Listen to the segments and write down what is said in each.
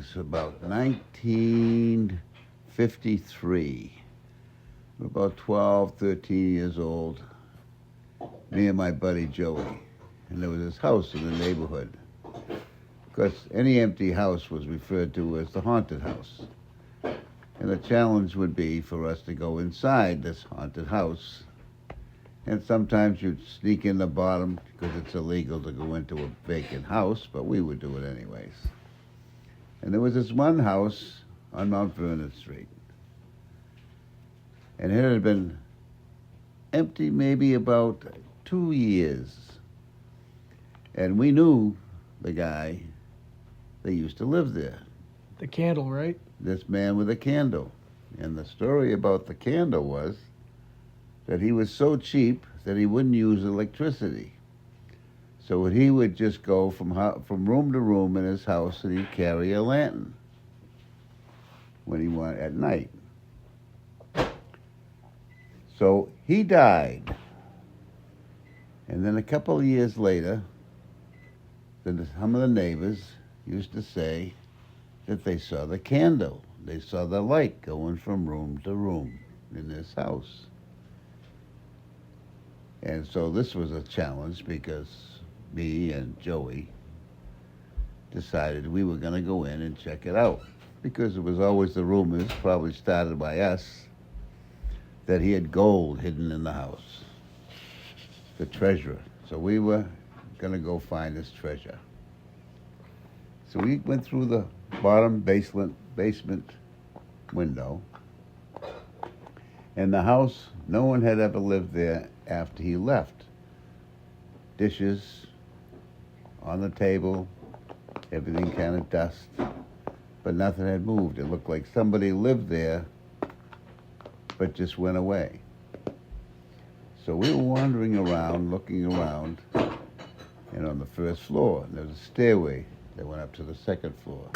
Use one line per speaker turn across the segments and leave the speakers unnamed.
It's about 1953. We're about 12, 13 years old, me and my buddy Joey. And there was this house in the neighborhood. Because any empty house was referred to as the haunted house. And the challenge would be for us to go inside this haunted house. And sometimes you'd sneak in the bottom because it's illegal to go into a vacant house, but we would do it anyways. And there was this one house on Mount Vernon Street. And it had been empty maybe about 2 years. And we knew the guy that used to live there.
The candle, right?
This man with a candle. And the story about the candle was that he was so cheap that he wouldn't use electricity. So he would just go from room to room in his house, and he'd carry a lantern when he went at night. So he died. And then a couple of years later, some of the neighbors used to say that they saw the candle. They saw the light going from room to room in this house. And so this was a challenge because me and Joey decided we were going to go in and check it out. Because it was always the rumors, probably started by us, that he had gold hidden in the house, the treasure. So we were going to go find this treasure. So we went through the bottom basement window. And the house, no one had ever lived there after he left. Dishes on the table, everything kind of dust, but nothing had moved. It looked like somebody lived there, but just went away. So we were wandering around, looking around, and on the first floor, there was a stairway that went up to the second floor.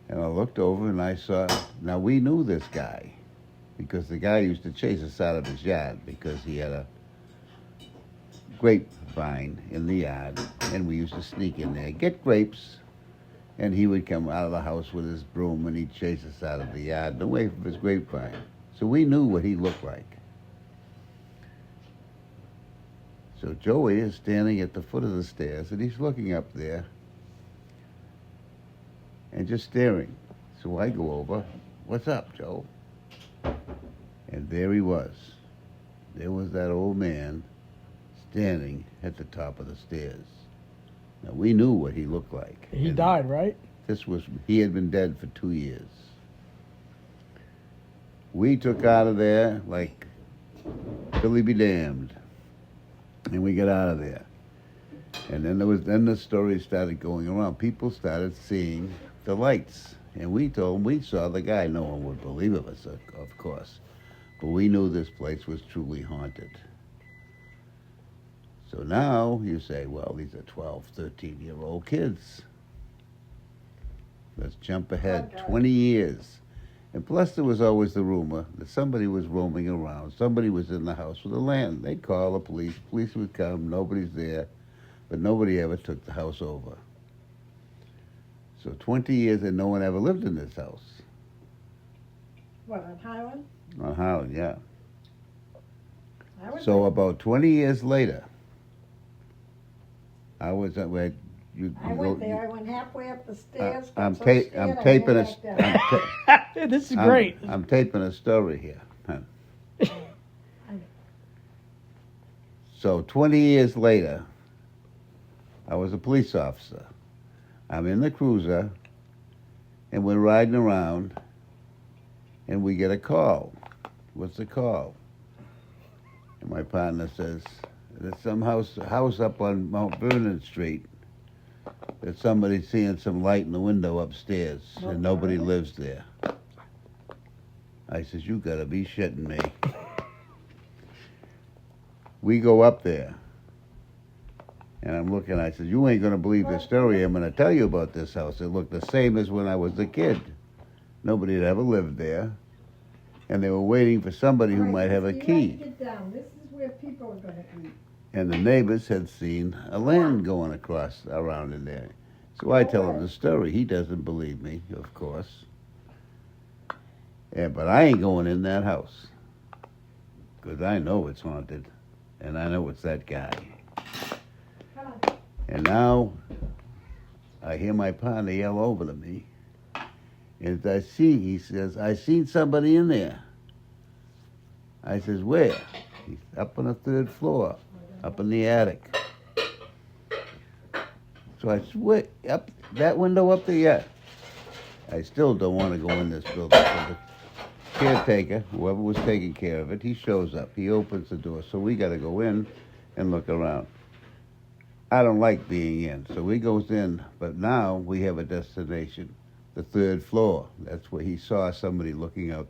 And I looked over and I saw, now we knew this guy, because the guy used to chase us out of his yard because he had a grapevine in the yard, and we used to sneak in there, get grapes, and he would come out of the house with his broom and he'd chase us out of the yard and away from his grapevine. So we knew what he looked like. So Joey is standing at the foot of the stairs and he's looking up there and just staring. So I go over, "What's up, Joe?" And there he was. There was that old man standing at the top of the stairs. Now, we knew what he looked like.
He died, right?
He had been dead for 2 years. We took out of there like Billy be damned. And we got out of there. And then the story started going around. People started seeing the lights. And we told them we saw the guy. No one would believe us, of course. But we knew this place was truly haunted. So now you say, well, these are 12, 13-year-old kids. Let's jump ahead 20 years. And plus there was always the rumor that somebody was roaming around. Somebody was in the house with a lantern. They'd call the police. Police would come. Nobody's there. But nobody ever took the house over. So 20 years and no one ever lived in this house.
What, on Highland?
On Highland, yeah.
I
So about 20 years later, I was at where
went there. I went halfway up the stairs.
I'm
got so scared,
I'm
I
taping
went back down.
This is great.
I'm taping a story here. Huh. So 20 years later, I was a police officer. I'm in the cruiser, and we're riding around, and we get a call. What's the call? And my partner says, there's some house up on Mount Vernon Street that somebody's seeing some light in the window upstairs, and nobody lives there. I says, you gotta be shitting me. We go up there, and I'm looking, I said, you ain't gonna believe the story I'm gonna tell you about this house. It looked the same as when I was a kid. Nobody had ever lived there, and they were waiting for somebody who might have a key.
Get down. This is where people are going to eat.
And the neighbors had seen a lantern going around in there. So I tell him the story. He doesn't believe me, of course. Yeah, but I ain't going in that house. Because I know it's haunted. And I know it's that guy.
Come on.
And now I hear my partner yell over to me. And he says, I seen somebody in there. I says, where? He's up on the third floor, up in the attic. So I said, wait, up that window up there? Yeah. I still don't want to go in this building. So the caretaker, whoever was taking care of it, he shows up. He opens the door. So we got to go in and look around. I don't like being in. So he goes in. But now we have a destination, the third floor. That's where he saw somebody looking out